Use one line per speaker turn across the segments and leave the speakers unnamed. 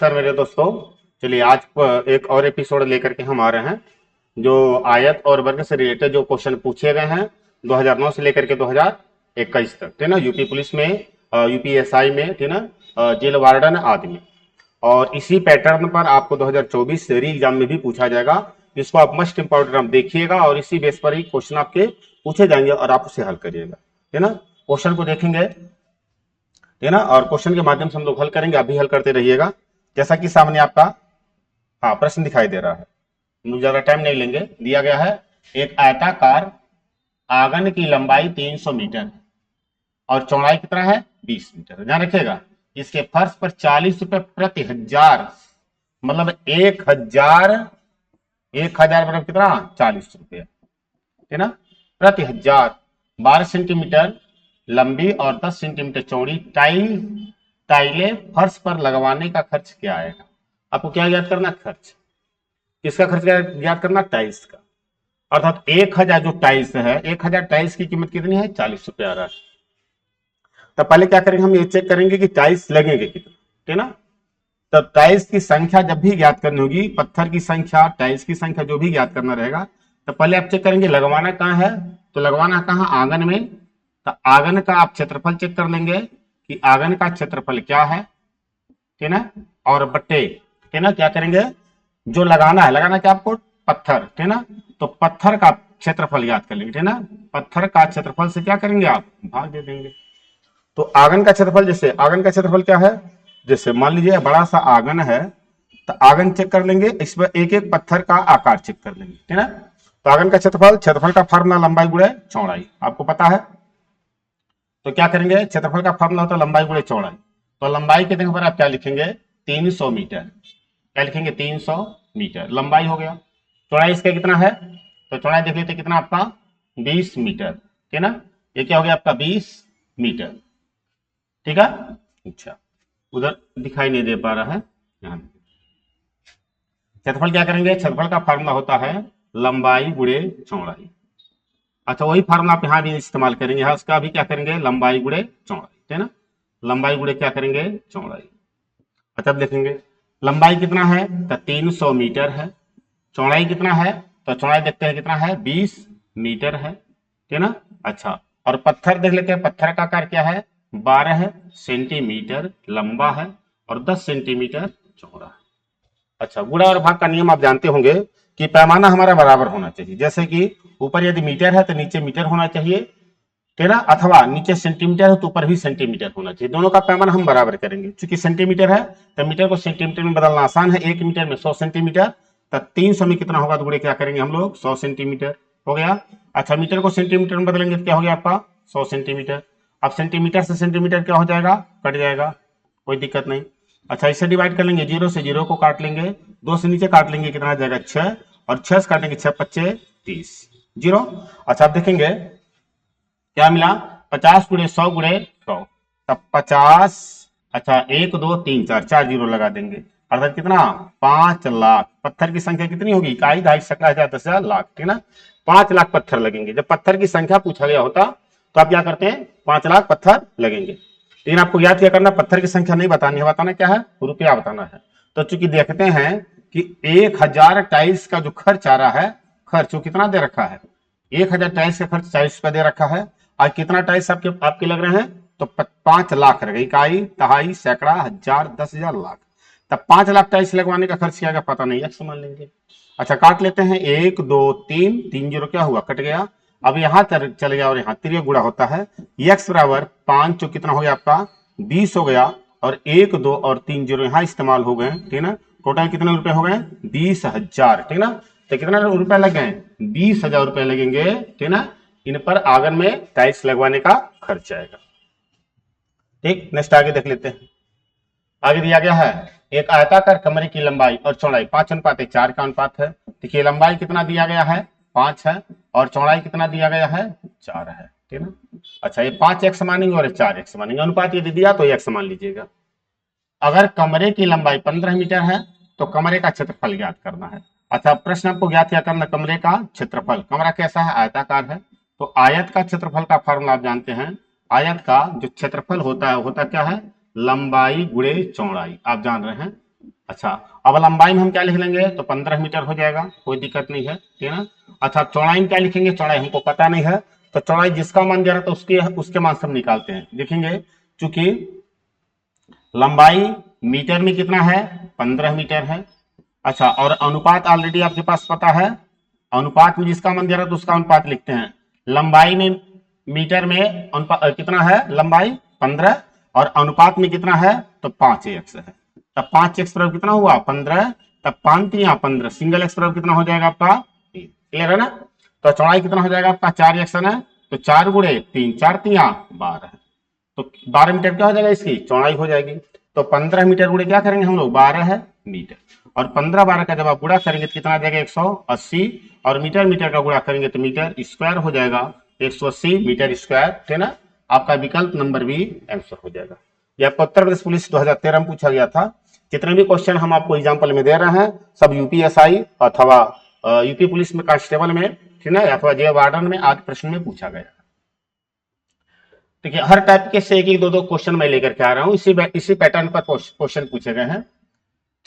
नमस्कार मेरे दोस्तों। चलिए आज एक और एपिसोड लेकर के हम आ रहे हैं जो आयत और वर्ग से रिलेटेड जो क्वेश्चन पूछे गए हैं 2009 से लेकर के 2021 तक, ठीक ना। यूपी पुलिस में, यूपीएसआई में, ठीक ना, जेल वार्डन आदि में। और इसी पैटर्न पर आपको 2024 री एग्जाम में भी पूछा जाएगा। इसको आप मस्ट इंपॉर्टेंट आप देखिएगा और इसी बेस पर ही क्वेश्चन आपके पूछे जाएंगे और आप उसे हल करिएगा, ठीक ना। क्वेश्चन को देखेंगे, ठीक ना, और क्वेश्चन के माध्यम से हम लोग हल करेंगे। आप भी हल करते रहिएगा जैसा कि सामने आपका प्रश्न दिखाई दे रहा है। हम ज्यादा टाइम नहीं लेंगे। दिया गया है एक आयताकार आंगन की लंबाई 300 मीटर है और चौड़ाई कितना है 20 मीटर। ध्यान रखिएगा, इसके फर्श पर 40 रुपए प्रति हजार, मतलब 1000 मतलब कितना 40 रुपये, ठीक ना, प्रति हजार 12 सेंटीमीटर लंबी और 10 सेंटीमीटर चौड़ी टाइलें फर्श पर लगवाने का खर्च क्या आएगा। आपको क्या याद करना, खर्च। किसका खर्च याद करना, टाइल्स का। अर्थात 1000 जो टाइल्स है, 1000 टाइल्स की कीमत कितनी है, 40 रुपये आ रहा है। तब पहले क्या करेंगे, हम ये चेक करेंगे कि टाइल्स लगेंगे कितना, ठीक ना। तब टाइल्स की संख्या जब भी ज्ञात करनी होगी, पत्थर की संख्या, टाइल्स की संख्या जो भी ज्ञात करना रहेगा, तो पहले आप चेक करेंगे लगवाना कहाँ है। तो लगवाना कहाँ, आंगन में। तो आंगन का आप क्षेत्रफल चेक कर लेंगे कि आंगन का क्षेत्रफल क्या है, ठीक ना, और बट्टे, ठीक ना, क्या करेंगे, जो लगाना है, लगाना क्या आपको, पत्थर, ठीक ना। तो पत्थर का क्षेत्रफल याद कर लेंगे, ठीक ना। पत्थर का क्षेत्रफल से क्या करेंगे, आप भाग दे देंगे। तो आंगन का क्षेत्रफल, जैसे आंगन का क्षेत्रफल क्या है, जैसे मान लीजिए बड़ा सा आंगन है, तो आंगन चेक कर लेंगे, इसमें एक एक पत्थर का आकार चेक कर लेंगे, ठीक ना। तो आंगन का क्षेत्रफल, क्षेत्रफल का फार्मूला लंबाई गुणे चौड़ाई आपको पता है। तो क्या करेंगे, क्षेत्रफल का फार्मूला होता है लंबाई गुणे चौड़ाई। तो लंबाई के जगह पर आप क्या लिखेंगे, 300 मीटर। क्या लिखेंगे, 300 मीटर लंबाई हो गया। चौड़ाई इसका कितना है, तो चौड़ाई देख लेते कितना आपका 20 मीटर, ठीक ना। ये क्या हो गया आपका 20 मीटर, ठीक है। अच्छा, उधर दिखाई नहीं दे पा रहा है, यहाँ क्षेत्रफल क्या करेंगे, क्षेत्रफल का फार्मूला होता है लंबाई गुणे चौड़ाई। अच्छा, वही फार्मूला आप यहाँ भी इस्तेमाल करेंगे, यहाँ उसका भी क्या करेंगे, लंबाई गुणे चौड़ाई, ठीक है ना। लंबाई गुणे क्या करेंगे, चौड़ाई। अच्छा, अब देखेंगे लंबाई कितना है, तो 300 मीटर है। चौड़ाई कितना है, तो चौड़ाई देखते हैं कितना है, 20 मीटर है, ठीक है ना। अच्छा, और पत्थर देख लेते हैं, पत्थर का आकार क्या है, 12 सेंटीमीटर लंबा है और 10 सेंटीमीटर चौड़ा है। अच्छा, गुणा और भाग का नियम आप जानते होंगे कि पैमाना हमारा बराबर होना चाहिए। जैसे कि ऊपर यदि मीटर है तो नीचे मीटर होना चाहिए, ठीक है ना, अथवा नीचे सेंटीमीटर है तो ऊपर भी सेंटीमीटर होना चाहिए। दोनों का पैमाना हम बराबर करेंगे। चूंकि सेंटीमीटर है तो मीटर को सेंटीमीटर में बदलना आसान है। 1 मीटर में 100 सेंटीमीटर, तो 300 में कितना होगा, तो गुणे क्या करेंगे हम लोग, 100 सेंटीमीटर हो गया। अच्छा, मीटर को सेंटीमीटर में बदलेंगे तो क्या हो गया आपका 100 सेंटीमीटर। अब सेंटीमीटर से सेंटीमीटर क्या हो जाएगा, कट जाएगा, कोई दिक्कत नहीं। अच्छा, इसे डिवाइड कर लेंगे, 0 से 0 को काट लेंगे, 2 से नीचे काट लेंगे, कितना आ जाएगा 6, और 6 से काटेंगे 6 पच्चे 30, 0। अच्छा, आप देखेंगे क्या मिला, 50 गुणे 100 गुणे 100, तब 50। अच्छा, 1 2 3 4, 4 जीरो लगा देंगे, अर्थात कितना 5 लाख। पत्थर की संख्या कितनी होगी, इकाई, दहाई, सैकड़ा, हजार, 10,000, लाख, ठीक ना। 5 लाख पत्थर लगेंगे। जब पत्थर की संख्या पूछा गया होता तो आप क्या करते हैं, 5 लाख पत्थर लगेंगे। लेकिन आपको याद क्या करना, पत्थर की संख्या नहीं बतानी है, बताना क्या है, रुपया बताना है। तो चूंकि देखते हैं कि 1000 टाइल्स का जो खर्च आ रहा है, खर्च वो कितना दे रखा है, 1000 टाइल्स का खर्च 40 रुपया दे रखा है। आज कितना टाइल्स आपके लग रहे हैं, तो 5 लाख रह गई, इकाई, दहाई, सैकड़ा, हजार, 10,000, लाख। तब 5 लाख टाइल्स लगवाने का खर्च क्या पता नहीं, एक्स मान लेंगे। अच्छा, काट लेते हैं, 1 2 3, 3 जीरो क्या हुआ, कट गया। अब यहां चले गया और यहाँ तिरक गुणा होता है, एक्स बराबर 5 जो कितना हो गया आपका 20 हो गया, और 1 2 और 3 जीरो यहाँ इस्तेमाल हो गए, ठीक ना। टोटल कितने रुपए हो गए, 20,000, ठीक ना। तो कितना रुपए लग गए, 20,000 रुपए लगेंगे, ठीक ना। इन पर आंगन में टाइल्स लगवाने का खर्च आएगा। ठीक, नेक्स्ट आगे देख लेते हैं। आगे दिया गया है एक आयताकार कमरे की लंबाई और चौड़ाई 5:4 का अनुपात है। देखिए, लंबाई कितना दिया गया है, 5 है, और चौड़ाई कितना दिया गया है, 4 है, ठीक ना। अच्छा, ये 5 एक मानेंगे और 4 एक मानेंगे, अनुपात यदि दिया तो एक मान लीजिएगा। अगर कमरे की लंबाई 15 मीटर है तो कमरे का क्षेत्रफल ज्ञात करना है। अच्छा, प्रश्न आपको ज्ञात क्या करना, कमरे का क्षेत्रफल। कमरा कैसा है, आयताकार है, तो आयत का क्षेत्रफल का फॉर्मूला आप जानते हैं। आयत का जो क्षेत्रफल होता है, होता क्या है, लंबाई गुणे चौड़ाई, आप जान रहे हैं। अच्छा, अब लंबाई में हम क्या लिख लेंगे, तो 15 मीटर हो जाएगा, कोई दिक्कत नहीं है, ठीक है ना। अच्छा, चौड़ाई में क्या लिखेंगे, चौड़ाई हमको पता नहीं है, तो चौड़ाई जिसका मान दे रहा था उसके उसके मान से हम निकालते हैं, देखेंगे। चूंकि लंबाई मीटर में कितना है, 15 मीटर है। अच्छा, और अनुपात ऑलरेडी आपके पास पता है, अनुपात में जिसका मान दे रहा है तो उसका अनुपात लिखते हैं। लंबाई में मीटर में कितना है, लंबाई 15, और अनुपात में कितना है, तो 5x है। तब 5x बराबर कितना हुआ, 15, तब 5 3 15, सिंगल x बराबर कितना हो जाएगा आपका 3। क्लियर है ना। तो चौड़ाई कितना हो जाएगा आपका 4x है ना, तो 4 गुणे 3, 4 3 12, तो 12 मीटर क्या हो जाएगा, इसकी चौड़ाई हो जाएगी। तो 15 मीटर गुणे क्या करेंगे हम लोग, 12 मीटर, और 15 12 का जब आप गुणा करेंगे तो कितना आ जाएगा 180, और मीटर मीटर का गुणा करेंगे तो मीटर स्क्वायर हो जाएगा, 180 मीटर स्क्वायर, ठीक है ना। आपका विकल्प नंबर बी आंसर हो जाएगा। यह आपको उत्तर प्रदेश पुलिस 2013 में पूछा गया था। जितने भी क्वेश्चन हम आपको एग्जाम्पल में दे रहे हैं सब यूपीएसआई अथवा यूपी पुलिस में, कांस्टेबल में, ठीक है, अथवा जेल वार्डन में आदि प्रश्न में पूछा गया। देखिए, हर टाइप के से एक एक दो दो क्वेश्चन मैं लेकर के आ रहा हूं, इसी पैटर्न पर क्वेश्चन पूछे गए हैं।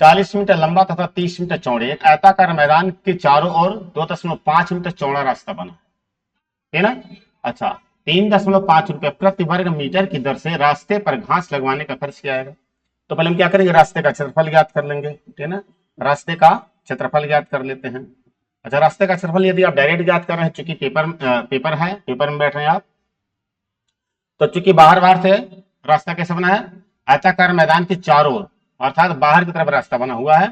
40 मीटर लंबा तथा 30 मीटर चौड़े एक आयताकार मैदान के चारों ओर 2.5 मीटर चौड़ा रास्ता बना है ना। अच्छा, 3.5 रुपए प्रति वर्ग मीटर की दर से रास्ते पर घास लगवाने का खर्च क्या आएगा। तो पहले हम क्या करेंगे, रास्ते का क्षेत्रफल ज्ञात कर लेंगे, ठीक है ना। रास्ते का क्षेत्रफल ज्ञात कर लेते हैं। अच्छा, रास्ते का क्षेत्रफल यदि आप डायरेक्ट ज्ञात कर रहे हैं, चूंकि पेपर में बैठ रहे हैं आप, तो चूंकि बाहर बाहर से रास्ता कैसे बना है, आयताकार मैदान के चारों ओर, अर्थात बाहर की तरफ रास्ता बना हुआ है।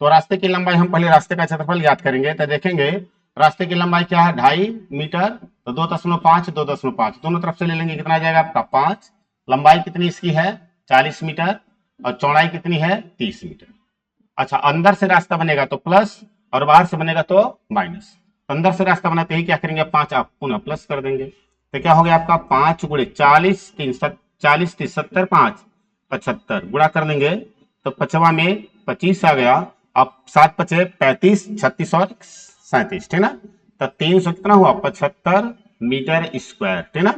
तो रास्ते की लंबाई, हम पहले रास्ते का क्षेत्रफल ज्ञात करेंगे, तो देखेंगे रास्ते की लंबाई क्या है, 2.5 मीटर, तो 2.5 2.5 दोनों तरफ से ले लेंगे, कितना आ जाएगा आपका 5। लंबाई कितनी इसकी है, 40 मीटर, और चौड़ाई कितनी है, 30 मीटर। अच्छा, अंदर से रास्ता बनेगा तो प्लस, और बाहर से बनेगा तो माइनस। अंदर से रास्ता बनाते ही क्या करेंगे, 5 आप पुनः प्लस कर देंगे, तो क्या हो गया आपका 5 गुणे 40 3 40 30 70 5 75 गुणा कर लेंगे, तो 5वां में 25 आ गया। अब 7 5 35 36 और 37, ठीक ना। तो 300 कितना हुआ, 75 मीटर स्क्वायर, ठीक ना।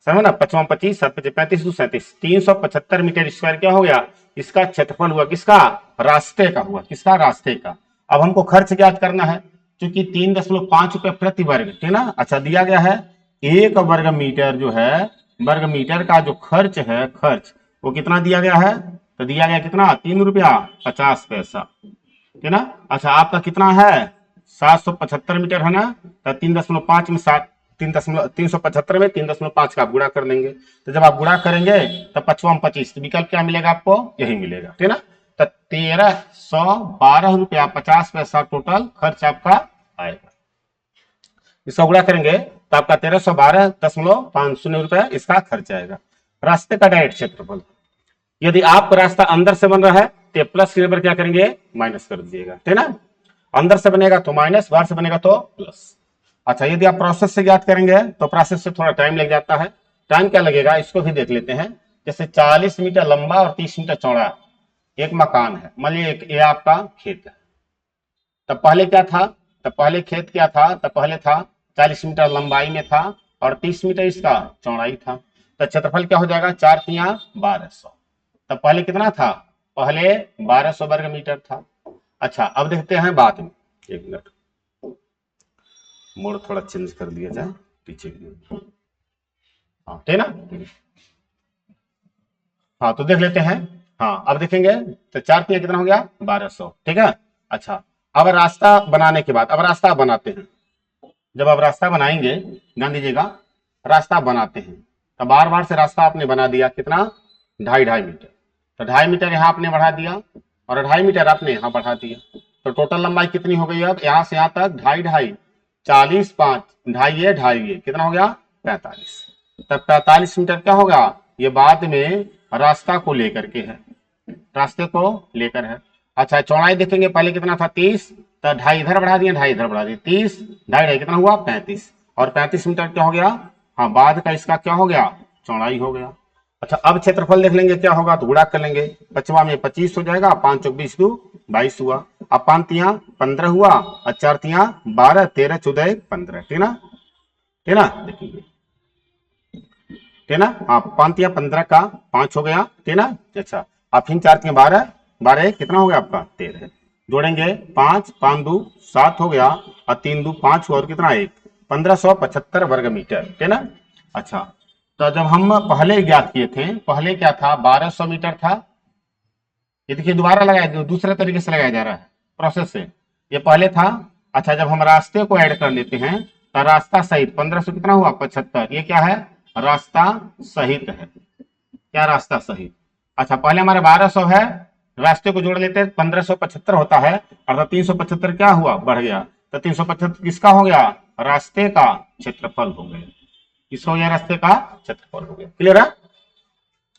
समझ ना, 55 25 7 5 35 37, 375 मीटर स्क्वायर क्या हो गया, इसका क्षेत्रफल हुआ, किसका, रास्ते का हुआ, किसका, रास्ते का। अब हमको खर्च ज्ञात करना है, क्योंकि 3.5 रुपए प्रति वर्ग, ठीक ना। अच्छा, दिया गया है 1 वर्ग मीटर जो है, वर्ग मीटर का जो खर्च है, खर्च वो कितना दिया गया है, तो दिया गया कितना, 3 रुपया 50 पैसा, ठीक ना। अच्छा, आपका कितना है, 775 मीटर है ना, तो 3.5 में 7 375 में 3.5 का आप गुणा कर लेंगे, तो जब आप गुणा करेंगे तो 55 25, तो विकल्प क्या मिलेगा आपको, यही मिलेगा, ठीक ना। तो 1312 रुपया 50 पैसा टोटल खर्च आपका आएगा। इसका गुणा करेंगे तो आपका 1312.50 रुपया इसका खर्च आएगा। रास्ते का डायरेक्ट क्षेत्रफल, यदि आपका रास्ता अंदर से बन रहा है तो प्लस के नंबर क्या करेंगे, माइनस कर दीजिएगा, ठीक ना। अंदर से बनेगा तो माइनस, बाहर से बनेगा तो प्लस। अच्छा, यदि आप प्रोसेस से ज्ञात करेंगे तो प्रोसेस से थोड़ा टाइम लग जाता है। टाइम क्या लगेगा, इसको भी देख लेते हैं। जैसे 40 मीटर लंबा और 30 मीटर चौड़ा एक मकान है, मान लीजिए ये आपका खेत है। तब पहले क्या था, तब पहले खेत क्या था, तब पहले था 40 मीटर लंबाई में था और 30 मीटर इसका चौड़ाई था। तो क्षेत्रफल क्या हो जाएगा, 4 3 1200। तब पहले कितना था, पहले 1200 वर्ग मीटर था। अच्छा, अब देखते हैं बाद में, एक मिनट, मोड़ थोड़ा चेंज कर दिया जाए पीछे की ओर। हाँ, ठीक ना। हाँ, तो देख लेते हैं। हाँ, अब देखेंगे तो 4 3 कितना हो गया, 1200, ठीक है। अच्छा, अब रास्ता बनाने के बाद, अब रास्ता बनाते हैं। जब आप रास्ता बनाएंगे, ध्यान दीजिएगा, रास्ता बनाते हैं तो बार बार से रास्ता आपने बना दिया, कितना, 2.5 मीटर, तो 2.5 मीटर यहाँ आपने बढ़ा दिया और 2.5 मीटर आपने यहाँ बढ़ा दिया, तो टोटल लंबाई कितनी हो गई, अब यहाँ से यहाँ तक 2.5 40 5 2.5 कितना हो गया, 45। तब 45 मीटर क्या होगा, ये बाद में रास्ता को लेकर के है, रास्ते को लेकर है। अच्छा, चौड़ाई देखेंगे, पहले कितना था 30, तो 2.5 इधर बढ़ा दिया, 2.5 इधर बढ़ा दिया, 30 2.5 कितना हुआ, 35, और 35 मीटर क्या हो गया, हाँ, बाद का इसका क्या हो गया, चौड़ाई हो गया। अच्छा, अब क्षेत्रफल देख लेंगे क्या होगा, तो गुणा कर लेंगे, 55 में 25 हो जाएगा, 5 चौक 20 2 22 हुआ, अब 5 3 15 हुआ, और 4 3 12 13 14 15, ठीक ना, ठीक ना, देखिए, ठीक ना। हाँ, 5 3 15 का 5 हो गया, ठीक ना। अच्छा, अब फिर 4 3 12 12 कितना हो गया आपका 13। जोड़ेंगे 5 5 2 7 हो गया और 3 2 5 हुआ और कितना 1 1575 वर्ग मीटर है ना। अच्छा तो जब हम पहले ज्ञात किए थे, पहले क्या था 1200 मीटर था। ये देखिए दोबारा लगाया, दूसरे तरीके से लगाया जा रहा है प्रोसेस से। ये पहले था। अच्छा जब हम रास्ते को ऐड कर लेते हैं तो रास्ता सहित 1500 कितना हुआ 75। ये क्या है रास्ता सहित है। क्या रास्ता सहित। अच्छा पहले हमारे 1200 है, रास्ते को जोड़ लेते हैं 1575 होता है, अर्थात 375 क्या हुआ बढ़ गया। तो 375 किसका हो गया रास्ते का क्षेत्रफल हो गया। किसका हो गया रास्ते का क्षेत्रफल हो गया। क्लियर है।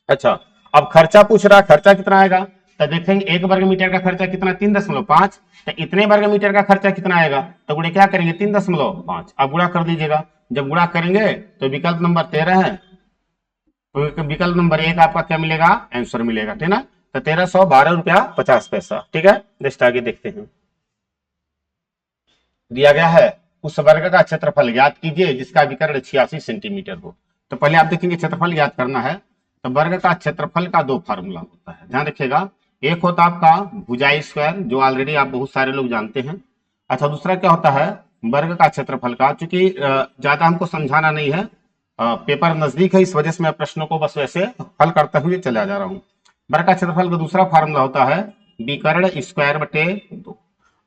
अच्छा अब खर्चा पूछ रहा है, खर्चा कितना आएगा तो देखेंगे 1 वर्ग मीटर का खर्चा कितना 3.5। तो इतने वर्ग मीटर का खर्चा कितना आएगा तो गुणे क्या करेंगे 3.5। अब गुणा कर दीजिएगा, जब गुणा करेंगे तो विकल्प नंबर 13 है, तो विकल्प नंबर 1 आपका क्या मिलेगा आंसर मिलेगा, ठीक ना। तो 1312 रुपया 50 पैसा। ठीक है नेक्स्ट आगे देखते हैं। दिया गया है उस वर्ग का क्षेत्रफल ज्ञात कीजिए जिसका विकर्ण 86 सेंटीमीटर हो। तो पहले आप देखेंगे क्षेत्रफल ज्ञात करना है तो वर्ग का क्षेत्रफल का 2 फार्मूला होता है, ध्यान रखिएगा। एक होता है आपका भुजाई स्क्वायर जो ऑलरेडी आप बहुत सारे लोग जानते हैं। अच्छा दूसरा क्या होता है वर्ग का क्षेत्रफल का, चूंकि ज्यादा हमको समझाना नहीं है, पेपर नजदीक है इस वजह से मैं प्रश्नों को बस वैसे हल करते हुए चला जा रहा हूं। वर्ग का क्षेत्रफल का दूसरा फार्मूला होता है विकर्ण स्क्वायर बटे 2।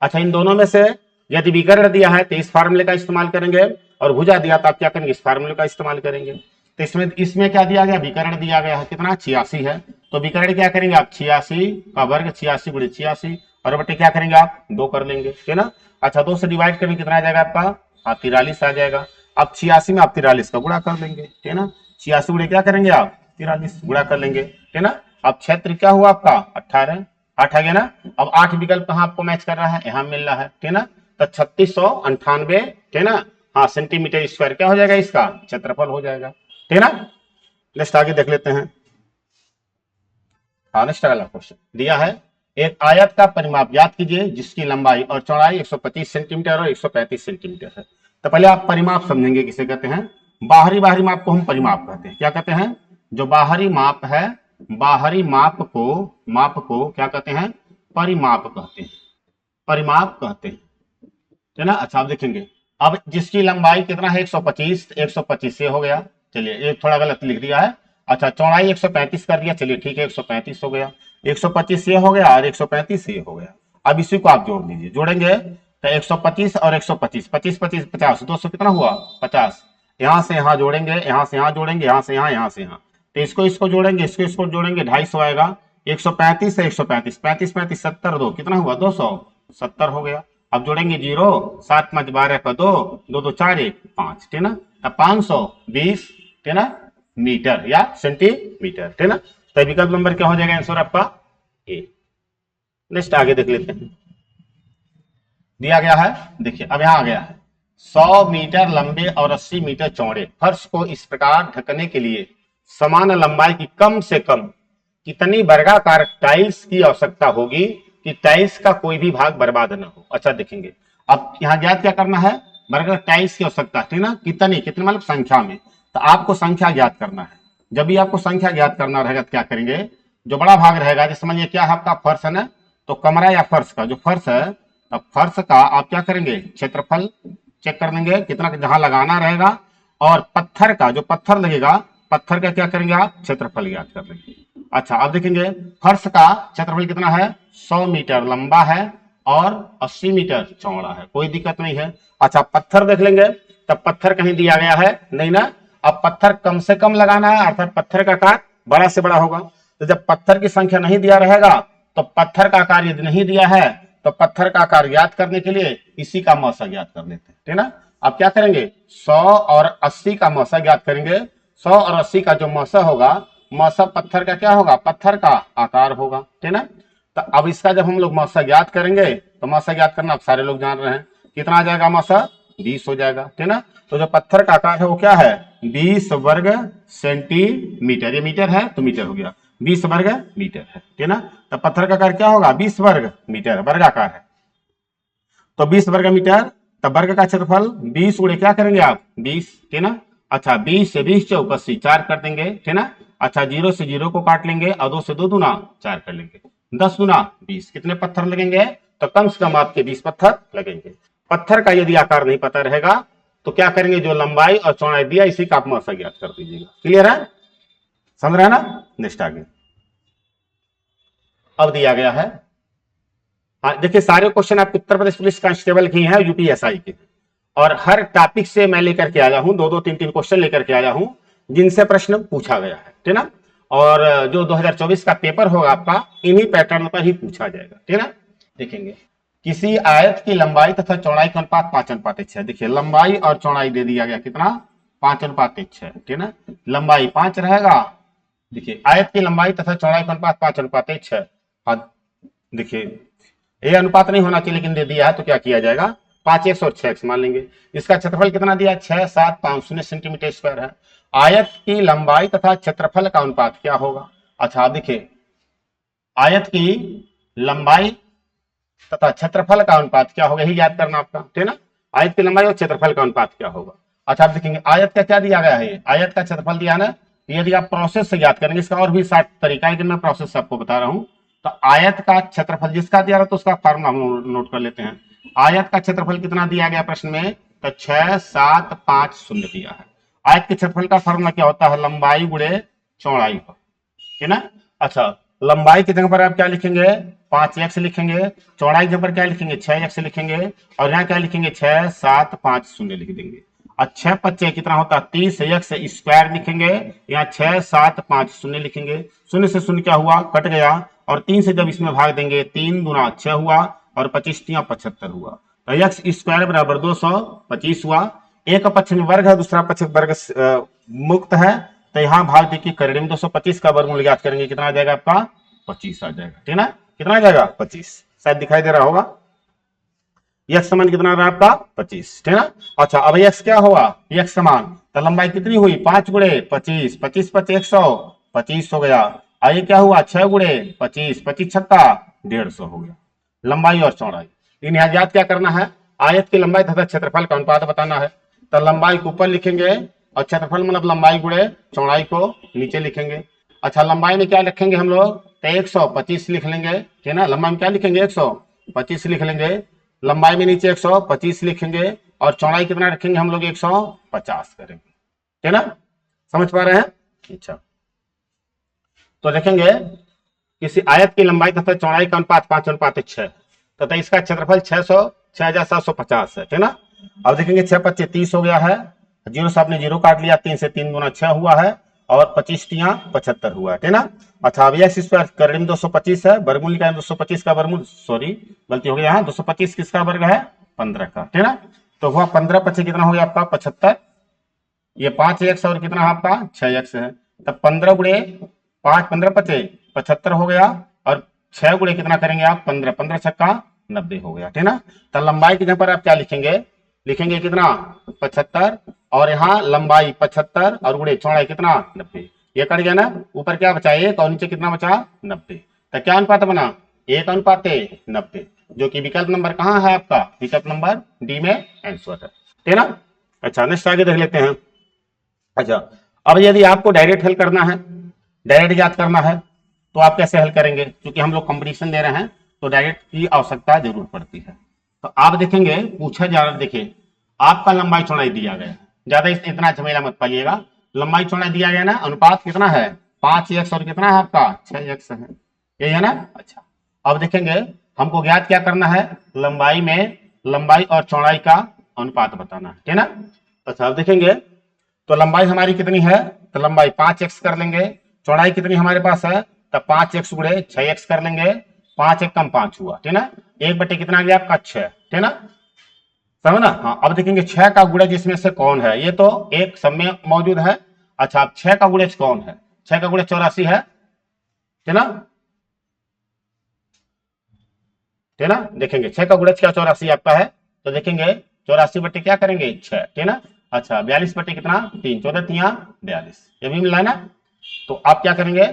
अच्छा इन दोनों में से यदि विकर्ण दिया है तो इस फार्मूले का इस्तेमाल करेंगे और भुजा दिया तो आप क्या करेंगे इस फार्मूले का इस्तेमाल करेंगे। तो इसमें क्या दिया गया विकर्ण दिया गया है कितना 86 है, तो विकर्ण क्या करेंगे आप 86 का वर्ग 86 गुणे 86 और बटे क्या करेंगे आप 2 कर लेंगे, ठीक है ना। अच्छा 2 से डिवाइड करेंगे कितना आ जाएगा आपका 43 आ जाएगा। अब 86 में आप 43 का गुणा कर लेंगे, ठीक है ना। 86 गुणे क्या करेंगे आप 43 गुणा कर लेंगे, ठीक है ना। अब क्षेत्र क्या हुआ आपका 18 8 आ गया ना। अब 8 विकल्प कहाँ आपको मैच कर रहा है यहाँ मिल रहा है, ठीक है ना। तो 3698 ठीक है ना, हाँ सेंटीमीटर स्क्वायर क्या हो जाएगा इसका क्षेत्रफल हो जाएगा, ठीक है ना। नेक्स्ट आगे देख लेते हैं। हाँ नेक्स्ट अगला क्वेश्चन दिया है एक आयत का परिमाप ज्ञात कीजिए जिसकी लंबाई और चौड़ाई 125 सेंटीमीटर और 135 सेंटीमीटर है। तो पहले आप परिमाप समझेंगे किसे कहते हैं। बाहरी माप को हम परिमाप कहते हैं। क्या कहते हैं जो बाहरी माप है, बाहरी माप को क्या कहते हैं परिमाप कहते हैं, परिमाप कहते हैं, है ना। अच्छा आप देखेंगे अब जिसकी लंबाई कितना है 125, 125 ये हो गया, चलिए ये थोड़ा गलत लिख दिया है। अच्छा चौड़ाई 135 कर दिया, चलिए ठीक है 135 हो गया, 125 ये हो गया और 135 ये हो गया। अब इसी को आप जोड़ लीजिए, जोड़ेंगे तो 125 और 125 25 25 50 200 कितना हुआ 50। यहां से यहां जोड़ेंगे, यहां से यहां जोड़ेंगे, यहां से यहां से यहां, तो इसको जोड़ेंगे, इसको जोड़ेंगे 250 आएगा। 135 से 135 35 35 70 2 कितना हुआ 270 हो गया। अब जोड़ेंगे 0 7 5 12 का 2 2 2 4 1 5, ठीक है ना। अब 520 ठीक है ना मीटर या सेंटीमीटर, ठीक है ना। तो विकल्प नंबर क्या हो जाएगा आंसर आपका ए। नेक्स्ट आगे देख लेते हैं। दिया गया है देखिए अब यहां आ गया है 100 मीटर लंबे और 80 मीटर चौड़े फर्श को इस प्रकार ढकने के लिए समान लंबाई की कम से कम कितनी वर्गाकार टाइल्स की आवश्यकता होगी कि टाइल्स का कोई भी भाग बर्बाद न हो। अच्छा देखेंगे अब यहां ज्ञात क्या करना है वर्गाकार टाइल्स की आवश्यकता, ठीक ना। कितनी कितनी मतलब संख्या में, तो आपको संख्या ज्ञात करना है। जब भी आपको संख्या ज्ञात करना रहेगा तो क्या करेंगे जो बड़ा भाग रहेगा जैसे समझिए क्या है आपका फर्श है ना, तो कमरा या फर्श का जो फर्श है तो फर्श का आप क्या करेंगे क्षेत्रफल चेक कर लेंगे कितना जहां लगाना रहेगा, और पत्थर का जो पत्थर लगेगा पत्थर का क्या करेंगे आप क्षेत्रफल ज्ञात कर लेंगे। अच्छा आप देखेंगे फर्श का क्षेत्रफल कितना है 100 मीटर लंबा है और 80 मीटर चौड़ा है, कोई दिक्कत नहीं है। अच्छा पत्थर देख लेंगे तब पत्थर कहीं दिया गया है नहीं ना। अब पत्थर कम से कम लगाना है अर्थात पत्थर का आकार बड़ा से बड़ा होगा, तो जब पत्थर की संख्या नहीं दिया रहेगा तो पत्थर का आकार यदि नहीं दिया है तो पत्थर का आकार ज्ञात करने के लिए इसी का मौसा ज्ञात कर लेते हैं, ठीक है ना। अब क्या करेंगे 100 और 80 का मौसा ज्ञात करेंगे। 100 और 80 का जो मौसा होगा, मौसा पत्थर का क्या होगा पत्थर का आकार होगा, ठीक है ना। तो अब इसका जब हम लोग मौसा ज्ञात करेंगे तो मौसा ज्ञात करना आप सारे लोग जान रहे हैं कितना आ जाएगा मौसा 20 हो जाएगा, ठीक है ना। तो जो पत्थर का आकार है वो क्या है 20 वर्ग सेंटीमीटर, ये मीटर है तो मीटर हो गया 20 वर्ग मीटर है, ठीक है ना। तो पत्थर का आकार क्या होगा 20 वर्ग मीटर, वर्गाकार है तो 20 वर्ग मीटर। तब वर्ग का क्षेत्रफल 20 गुणे क्या करेंगे आप 20, ठीक है ना। अच्छा 20 से 20 चौक 80 4 कर देंगे, ठीक है ना। अच्छा 0 से 0 को काट लेंगे और 2 से 2 दूना 4 कर लेंगे, 10 गुना 20, कितने पत्थर लगेंगे? तो कम से कम आपके 20 पत्थर लगेंगे। पत्थर का यदि आकार नहीं पता रहेगा तो क्या करेंगे, जो लंबाई और चौड़ाई दिया इसी का आप मौसा ज्ञात कर दीजिएगा। क्लियर है, समझ रहे हैं ना? नेक्स्ट आगे अब दिया गया है, देखिए सारे क्वेश्चन आपके उत्तर प्रदेश पुलिस कांस्टेबल की हैं, यूपीएसआई के, और हर टॉपिक से मैं लेकर के आया हूं, दो दो तीन तीन क्वेश्चन लेकर के आया हूं जिनसे प्रश्न पूछा गया है, ठीक ना? और जो 2024 का पेपर होगा आपका इन्हीं पैटर्न पर ही पूछा जाएगा, ठीक ना? देखेंगे किसी आयत की लंबाई तथा चौड़ाई का अनुपात 5:1 है। देखिए लंबाई और चौड़ाई दे दिया गया कितना, 5:1 है, ठीक ना? लंबाई 5 रहेगा, देखिए आयत की लंबाई तथा चौड़ाई का अनुपात 5:1 है। देखिए ये अनुपात नहीं होना चाहिए लेकिन दे दिया है तो क्या किया जाएगा, 5x और 6x मान लेंगे। इसका क्षेत्रफल कितना दिया, 6,750 सेंटीमीटर स्क्वायर है। आयत की लंबाई तथा क्षेत्रफल का अनुपात क्या होगा? अच्छा देखिए आयत की लंबाई तथा क्षेत्रफल का अनुपात क्या होगा, यही याद करना आपका, ठीक है ना? आयत की लंबाई और क्षेत्रफल का अनुपात क्या होगा। अच्छा आप देखेंगे आयत का क्या दिया गया है, आयत का क्षेत्रफल दिया ना, यदि आप प्रोसेस से याद करेंगे, इसका और भी 60 तरीका है लेकिन मैं प्रोसेस से आपको बता रहा हूं। तो आयत का क्षेत्रफल जिसका दिया रहा तो उसका फार्मूला हम नोट कर लेते हैं। आयत का क्षेत्रफल कितना दिया गया प्रश्न में, तो 6,750 दिया है। आयत के क्षेत्रफल का फार्मूला क्या होता है, लंबाई गुणे चौड़ाई का, है ना? अच्छा लंबाई की जगह पर आप क्या लिखेंगे, 5x लिखेंगे, चौड़ाई की जगह पर क्या लिखेंगे, 6x लिखेंगे, और यहाँ क्या लिखेंगे, 6,750 लिख देंगे। अच्छा 5 कितना होता है, 30x स्क्वायर लिखेंगे, यहाँ 6,750 लिखेंगे। शून्य से शून्य क्या हुआ, कट गया, और 3 से जब इसमें भाग देंगे 3 गुना 6 हुआ, और 25 तिया 75 हुआ, तो एक्स स्क्वायर बराबर 225 हुआ। एक पक्ष में वर्ग है, दूसरा पक्ष वर्ग मुक्त है, तो यहां भाग देखिए करेंगे में 225 का वर्गमूल ज्ञात करेंगे, कितना आ जाएगा आपका, 25 आ जाएगा, ठीक ना? कितना आ जाएगा, 25, शायद दिखाई दे रहा होगा। यक्स समान कितना रहा आपका, 25, ठीक ना? अच्छा अब यक्स क्या हुआ, यक्स समान, तो लंबाई कितनी हुई, 5 गुणे 25, 25 25 125 हो गया। आइए क्या हुआ, 6 गुणे 25, 25 छक्का 150 हो गया। लंबाई और चौड़ाई, इन यहाँ याद क्या करना है, आयत की लंबाई तथा क्षेत्रफल का अनुपात बताना है। तो लंबाई को ऊपर लिखेंगे और क्षेत्रफल मतलब लंबाई गुणे चौड़ाई को नीचे लिखेंगे। अच्छा लंबाई में क्या लिखेंगे हम लोग, तो 125 लिख लेंगे, ठीक है ना? लंबाई में क्या लिखेंगे, 125 लिख लेंगे, लंबाई में नीचे 125 लिखेंगे, और चौड़ाई कितना रखेंगे हम लोग, 150 करेंगे, ठीक है ना? समझ पा रहे हैं? अच्छा तो देखेंगे किसी आयत की लंबाई तथा चौड़ाई का अनुपात 5:6, तथा इसका क्षेत्रफल 6,750 है, ठीक ना? अब देखेंगे 6×5 30 हो गया है, जीरो से आपने जीरो काट लिया, 3 से 3 गुना 6 हुआ है, और 25 तिया 75 हुआ है, ठीक ना? अच्छा अब एक्स स्क्वायर कर 225 है, वर्गमूल निकालें 225 का वर्गमूल, सॉरी गलती हो गया, यहाँ 225 किसका वर्ग है, 15 का, ठीक ना? तो हुआ 15 25 कितना हो गया आपका, 75, ये 5x और कितना है आपका, 6x है, तब 15 गुणे 5 15 25 75 हो गया, और 6 गुणे कितना करेंगे आप, 15 15 छक्का 90 हो गया, ठीक ना? तो लंबाई की जगह पर आप क्या लिखेंगे, लिखेंगे कितना, 75, और यहाँ लंबाई 75 और गुणे चौड़ाई कितना, 90, ये कट गया ना, ऊपर क्या बचा 1 और नीचे कितना बचा, 90, तो क्या अनुपात बना, 1:90, जो कि विकल्प नंबर कहाँ है आपका, विकल्प नंबर डी में आंसर है, ठीक ना? अच्छा नेक्स्ट आगे देख लेते हैं। अच्छा अब यदि आपको डायरेक्ट हल करना है, डायरेक्ट याद करना है, तो आप कैसे हल करेंगे, क्योंकि हम लोग कंपटीशन दे रहे हैं तो डायरेक्ट की आवश्यकता जरूर पड़ती है। तो आप देखेंगे पूछा जा रहा, देखिए आपका लंबाई चौड़ाई दिया गया है, ज्यादा इतना झमेला मत पाइएगा, लंबाई चौड़ाई दिया गया ना, अनुपात कितना है, 5x और कितना है आपका, 6x है, यही है ना? अच्छा अब देखेंगे हमको ज्ञात क्या करना है, लंबाई में लंबाई और चौड़ाई का अनुपात बताना है, ठीक है ना? अच्छा अब देखेंगे तो लंबाई हमारी कितनी है, तो लंबाई 5x कर लेंगे, चौड़ाई कितनी हमारे पास है, तो 5x गुणे 6x कर लेंगे, 5 एक कम 5 हुआ, ठीक ना? 1/, कितना आ गया आपका, 6, ठीक ना? समझ ना? हाँ अब देखेंगे 6 का गुणज इसमें से कौन है, ये तो एक सब में मौजूद है। अच्छा अब 6 का गुणज कौन है, 6 का गुणज 84 है, ठीक ना? ठीक ना? देखेंगे 6 का गुणज क्या 84 आपका है, तो देखेंगे 84 क्या करेंगे 6, ठीक ना? अच्छा 42 कितना 3, 14 तिया 42, ये भी मिला ना? तो आप क्या करेंगे,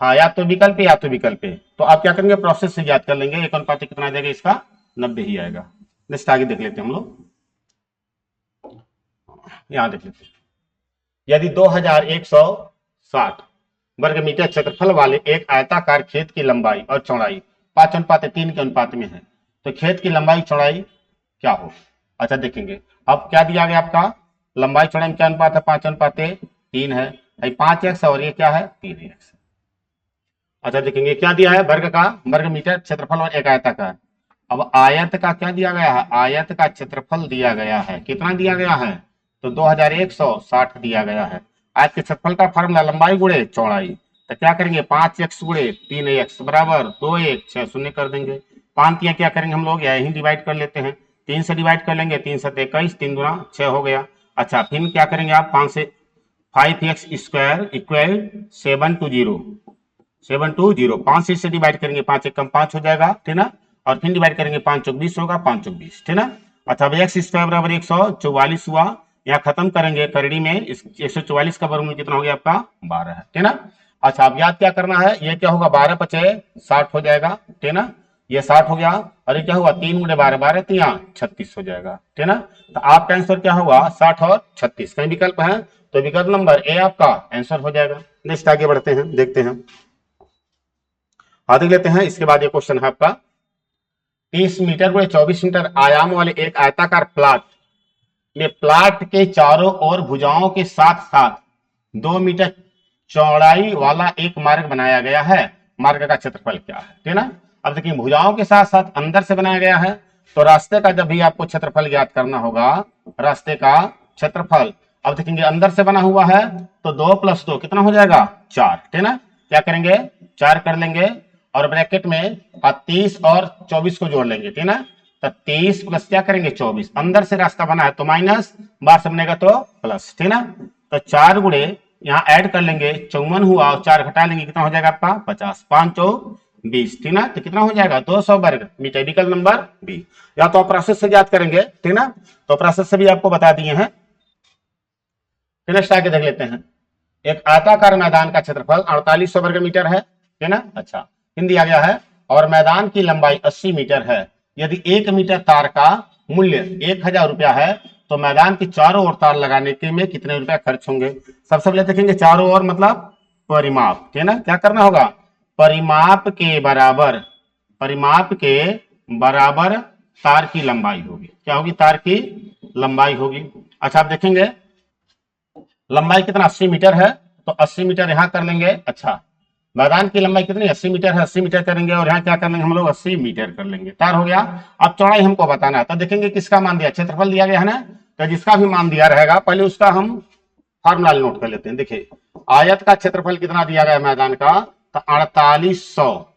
हाँ या तो विकल्प या तो विकल्प, तो आप क्या करेंगे प्रोसेस से याद कर लेंगे, एक अनुपात कितना आ जाएगा इसका, 90 ही आएगा। नेक्स्ट आगे देख लेते हैं हम लोग, यहां देख लेते हैं, यदि 2160 वर्ग मीटर क्षेत्रफल वाले एक आयताकार खेत की लंबाई और चौड़ाई 5:3 के अनुपात में है, तो खेत की लंबाई चौड़ाई क्या हो। अच्छा देखेंगे, अब क्या दिया गया आपका, लंबाई चौड़ाई में क्या अनुपात है, 5:3 है, 5x और ये क्या है 3x। अच्छा देखेंगे क्या दिया है, वर्ग का वर्ग मीटर क्षेत्रफल और एक आयताकार। अब आयत का क्या दिया गया है, आयत का क्षेत्रफल दिया गया है, कितना दिया गया है, तो 2160 दिया गया है। आयत के क्षेत्रफल का फॉर्मूला लंबाई गुणे चौड़ाई, तो क्या करेंगे 5x गुणे 3x बराबर 2 6 शून्य कर देंगे। 5 क्या करेंगे हम लोग यही डिवाइड कर लेते हैं, 3 से डिवाइड कर लेंगे, 3 7 21, 3 दूना 6 हो गया। अच्छा फिर क्या करेंगे आप, 5 से 5x स्क्वायर इक्वल 720 5 से डिवाइड करेंगे, 5 1 5 हो जाएगा, ठीक ना, और फिर डिवाइड करेंगे 5 चौक 20 होगा, 5 चौक 20, ठीक ना। अच्छा अब एक्स स्क्वायर बराबर 144 हुआ, यहाँ खत्म करेंगे करड़ी में, 144 का वर्गमूल कितना हो गया आपका 12 है, ठीक ना। अच्छा अब याद क्या करना है, ये क्या होगा 12 × 5 = 60 हो जाएगा, ठीक ना, ये 60 हो गया, और ये क्या हुआ 3 × 12 12 3 36 हो जाएगा, ठीक ना। तो आपका आंसर क्या होगा 60 और 36, कहीं विकल्प है तो विकल्प नंबर ए आपका आंसर हो जाएगा। नेक्स्ट आगे बढ़ते हैं, देखते हैं, देख लेते हैं। इसके बाद ये क्वेश्चन है आपका 30 मीटर गुणे 24 मीटर आयाम वाले एक आयताकार प्लाट में प्लाट के चारों ओर भुजाओं के साथ साथ 2 मीटर चौड़ाई वाला एक मार्ग बनाया गया है, मार्ग का क्षेत्रफल क्या है, ठीक ना। अब देखिए भुजाओं के साथ साथ अंदर से बनाया गया है, तो रास्ते का जब भी आपको क्षेत्रफल ज्ञात करना होगा, रास्ते का क्षेत्रफल। अब देखेंगे अंदर से बना हुआ है तो 2 + 2 कितना हो जाएगा 4, ठीक ना, क्या करेंगे 4 कर लेंगे, और ब्रैकेट में 30 और 24 को जोड़ लेंगे, ठीक ना, तो 30 प्लस क्या करेंगे 24, अंदर से रास्ता बना है तो माइनस, बाहर से बनेगा तो प्लस, ठीक ना। तो 4 गुणे यहाँ ऐड कर लेंगे 54 हुआ, और 4 घटा लेंगे कितना हो जाएगा आपका 50, 5 चौक 20, ठीक ना, तो कितना हो जाएगा 200 वर्ग मीटर, विकल्प नंबर बी। या तो आप प्रोसेस से याद करेंगे, ठीक ना, तो प्रोसेस से भी आपको बता दिए हैं। नेक्स्ट आगे देख लेते हैं, एक आयताकार मैदान का क्षेत्रफल 4800 वर्ग मीटर है, ठीक ना। अच्छा हिंदी दिया गया है, और मैदान की लंबाई 80 मीटर है, यदि 1 मीटर तार का मूल्य 1000 रुपया है, तो मैदान के चारों ओर तार लगाने के में कितने रुपया खर्च होंगे। सबसे पहले देखेंगे चारों ओर मतलब परिमाप, ठीक ना, क्या करना होगा परिमाप के बराबर, परिमाप के बराबर तार की लंबाई होगी, क्या होगी तार की लंबाई होगी। अच्छा आप देखेंगे लंबाई कितना 80 मीटर है, तो 80 मीटर यहां कर लेंगे। अच्छा मैदान की लंबाई कितनी 80 मीटर है, 80 मीटर करेंगे, और यहाँ क्या कर लेंगे हम लोग 80 मीटर कर लेंगे, तार हो गया। अब चौड़ाई हमको बताना है, तो देखेंगे किसका मान दिया, क्षेत्रफल दिया गया है ना, तो जिसका भी मान दिया रहेगा पहले उसका हम फॉर्मूला नोट कर लेते हैं। देखिए आयत का क्षेत्रफल कितना दिया गया मैदान का, तो 4800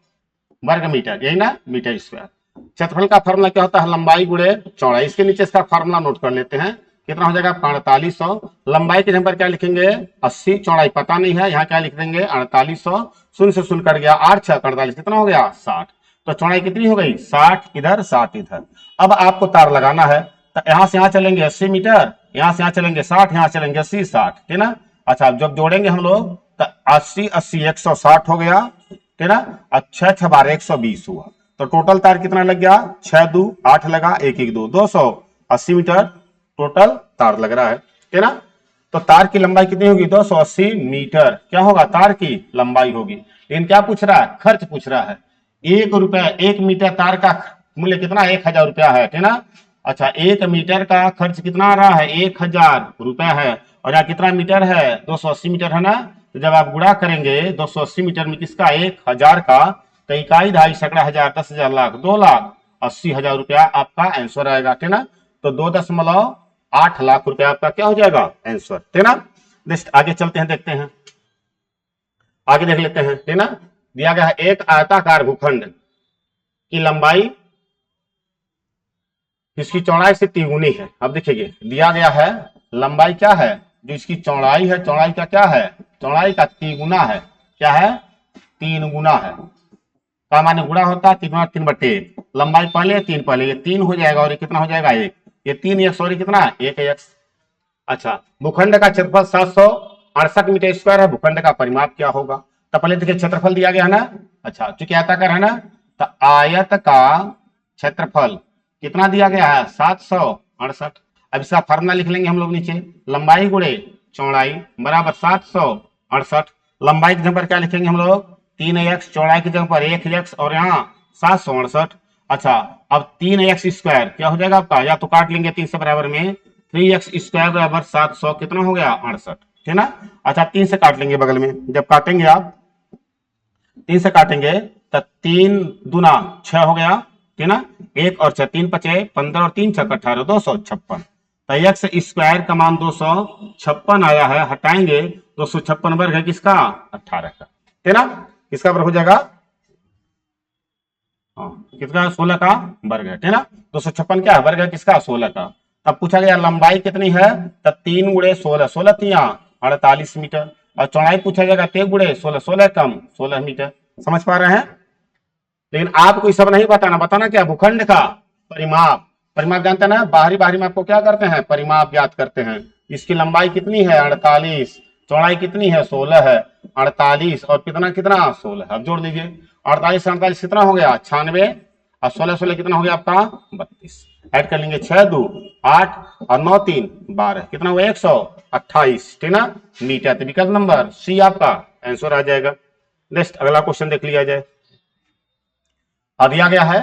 वर्ग मीटर, यही ना मीटर स्क्वायर। क्षेत्रफल का फॉर्मूला क्या होता है लंबाई गुणे चौड़ाई, इसके नीचे इसका फॉर्मूला नोट कर लेते हैं, कितना हो जाएगा 4800, लंबाई के नंबर क्या लिखेंगे 80, चौड़ाई पता नहीं है, यहाँ क्या लिख देंगे 4800, शून्य से शून्य कट गया, 8 6 48 कितना हो गया 60, तो चौड़ाई कितनी हो गई 60 इधर 60 इधर। अब आपको तार लगाना है, तो यहां से यहाँ चलेंगे 80 मीटर, यहां से यहाँ चलेंगे 60, यहाँ चलेंगे 80 60, ठीक ना। अच्छा जब जोड़ेंगे हम लोग तो 80 80 160 हो गया, ठीक ना, अच्छा 6 12 120 हुआ, तो टोटल तार कितना लग गया 6 2 8 लगा 1 1 2 280 मीटर टोटल तार लग रहा है, ठीक ना। तो तार की लंबाई कितनी होगी 280 मीटर, क्या होगा तार की लंबाई होगी। लेकिन क्या पूछ रहा है खर्च पूछ रहा है, 1 रुपया 1 मीटर तार का मूल्य कितना 1000 रुपया है, ठीक ना। अच्छा 1 मीटर का खर्च कितना आ रहा है 1000 रुपया है, और यहाँ कितना मीटर है 280 मीटर है ना, तो जब आप गुणा करेंगे 280 मीटर में किसका 1000 का, तो इकाई ढाई सैकड़ा हजार 10,000 लाख 2,80,000 रुपया आपका आंसर आएगा, ठीक ना। तो 2.8 लाख रुपया आपका क्या हो जाएगा आंसर, ठीक ना। नेक्स्ट आगे चलते हैं, देखते हैं, आगे देख लेते हैं, ठीक ना। दिया गया है एक आयताकार भूखंड की लंबाई इसकी चौड़ाई से तिगुनी है। अब देखिए दिया गया है लंबाई क्या है, जो इसकी चौड़ाई है, चौड़ाई का क्या है चौड़ाई का तिगुना है, क्या है 3 गुना है, का माने गुणा होता है 3 3/1, लंबाई पहले 3 पहले, ये 3 हो जाएगा, और ये कितना हो जाएगा 1, ये 3 1 सॉरी कितना 1 1। अच्छा भूखंड का क्षेत्रफल 768 मीटर स्क्वायर है, भूखंड का परिमाप क्या होगा, तो पहले देखिए क्षेत्रफल दिया गया है ना। अच्छा चूंकि आयताकार है ना, तो आयत का क्षेत्रफल कितना दिया गया है 768। अब इसका फॉर्मूला लिख लेंगे हम लोग नीचे, लंबाई गुणे चौड़ाई बराबर 768, लंबाई की जगह पर क्या लिखेंगे हम लोग 3x, चौड़ाई की जगह पर 1x और यहाँ 768। अच्छा अब 3x स्क्वायर क्या हो जाएगा आपका, या तो काट लेंगे 3 से बराबर में, 3x स्क्वायर बराबर 700 कितना हो गया 68, ठीक ना। अच्छा 3 से काट लेंगे बगल में, जब काटेंगे आप 3 से काटेंगे तो 3 दूना 6 हो गया, ठीक ना। 1 और 6 3 पचे 15 और 3 6 18 256। तो एक्स स्क्वायर का मान 256 आया है, हटाएंगे 256 वर्ग है किसका 18 का, ठीक ना। किसका वर्ग हो जाएगा, किसका 16 का वर्ग है, ठीक ना। 256 क्या है वर्ग है किसका 16 का। तब पूछा गया लंबाई कितनी है, तब 3 गुणे 16, 16 तिया 48 मीटर, और चौड़ाई पूछा जाएगा 3 गुणे 16, 16 कम 16 मीटर। समझ पा रहे हैं। लेकिन आपको सब नहीं बताना, बताना क्या भूखंड का परिमाप। परिमाप जानते हैं ना, बाहरी बाहरी माप को क्या करते हैं परिमाप ज्ञात करते हैं। इसकी लंबाई कितनी है 48, चौड़ाई कितनी है 16 है, 48 और कितना कितना 16। अब जोड़ लीजिए 48 से 48 कितना हो गया 96, और 16 16 कितना हो गया आपका 32। ऐड कर लेंगे 6 2 8 और 9 3 12, कितना हुआ 128, ठीक ना मीटर। तो विकल्प नंबर सी आपका आंसर आ जाएगा। नेक्स्ट अगला क्वेश्चन देख लिया जाए। अब दिया गया है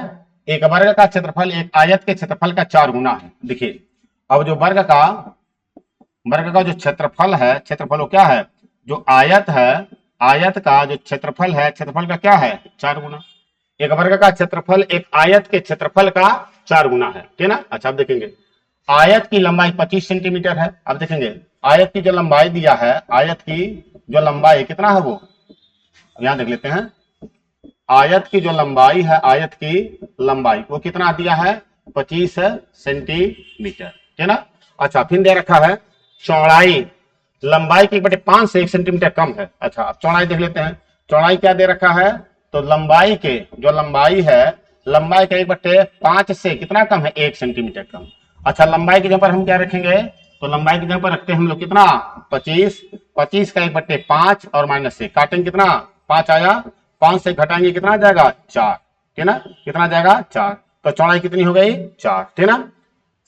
एक वर्ग का क्षेत्रफल एक आयत के क्षेत्रफल का 4 गुना है। देखिए अब जो वर्ग का जो क्षेत्रफल है, क्षेत्रफल वो क्या है, जो आयत है, आयत का जो क्षेत्रफल है, क्षेत्रफल का क्या है 4 गुना। एक वर्ग का क्षेत्रफल एक आयत के क्षेत्रफल का 4 गुना है, ठीक ना। अच्छा अब देखेंगे आयत की लंबाई 25 सेंटीमीटर है। अब देखेंगे आयत की जो लंबाई दिया है, आयत की जो लंबाई कितना है वो यहां देख लेते हैं। आयत की जो लंबाई है, आयत की लंबाई वो कितना दिया है 25 सेंटीमीटर, ठीक ना। अच्छा फिर दे रखा है चौड़ाई, लंबाई की 1/5 से 1 सेंटीमीटर कम है। अच्छा अब चौड़ाई देख लेते हैं, चौड़ाई क्या दे रखा है, तो लंबाई के जो लंबाई है, लंबाई का 1/5 से कितना कम है 1 सेंटीमीटर कम। अच्छा लंबाई की जगह पर हम क्या रखेंगे, तो लंबाई की जगह पर रखते हैं हम लोग कितना 25, 25 का 1/5 और माइनस से काटेंगे कितना 5 आया, 5 से घटाएंगे कितना आ जाएगा 4, ठीक ना। कितना जाएगा 4, तो चौड़ाई कितनी हो गई 4, ठीक ना।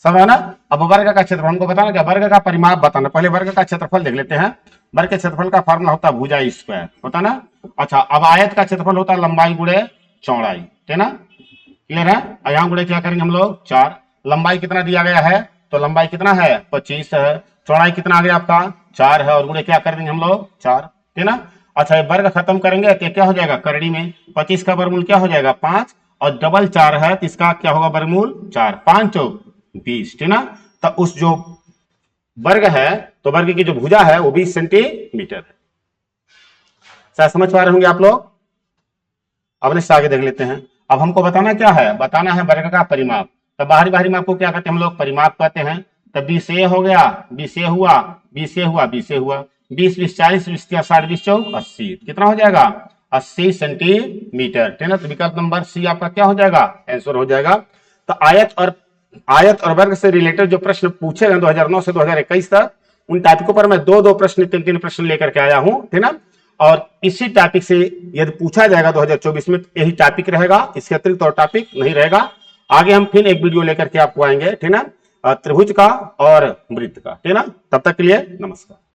समझ ना। अब वर्ग का क्षेत्रफल हमको बताना क्या, वर्ग का परिमाप बताना। पहले वर्ग का क्षेत्रफल देख लेते हैं। वर्ग के क्षेत्रफल का फॉर्मूला होता है भुजा स्क्वायर, होता ना। अच्छा अब आयत का क्षेत्रफल होता है लंबाई गुणे चौड़ाई, ठीक ना। क्लियर है। यहाँ गुणे क्या करेंगे हम लोग 4। लंबाई कितना दिया गया है, तो लंबाई कितना है 25 है, चौड़ाई कितना आ गया आपका 4 है, और गुणे क्या कर देंगे हम लोग 4, ठीक ना। अच्छा ये वर्ग खत्म करेंगे तो क्या हो जाएगा करड़ी में 25 का वर्गमूल क्या हो जाएगा 5, और डबल 4 है तो इसका क्या होगा वर्गमूल 4, 5 चौक 20, ठीक ना। तो उस जो वर्ग है, तो वर्ग की जो भुजा है वो 20 सेंटीमीटर है। शायद समझ पा रहे होंगे आप लोग। अब नेक्स्ट आगे देख लेते हैं। अब हमको बताना क्या है, बताना है वर्ग का परिमाप। तो बाहरी बाहरी माप को क्या कहते हैं हम लोग परिमाप कहते हैं। तो 20 ए हो गया, 20 ए हुआ, 20 ए हुआ, 20 ए हुआ, 20 20 40 20 60 20 चौक 80, कितना हो जाएगा 80 सेंटीमीटर, ठीक ना। तो विकल्प नंबर सी आपका क्या हो जाएगा आंसर हो जाएगा। तो आयत और वर्ग से रिलेटेड जो प्रश्न पूछे गए 2009 से 2021 तक, उन टॉपिकों पर मैं दो प्रश्न 3 प्रश्न लेकर के आया हूं, ठीक ना। और इसी टॉपिक से यदि पूछा जाएगा 2024 में, यही टॉपिक रहेगा, इसके अतिरिक्त और टॉपिक नहीं रहेगा। आगे हम फिर एक वीडियो लेकर के आपको आएंगे, ठीक ना, त्रिभुज का और वृत्त का, ठीक ना। तब तक के लिए नमस्कार।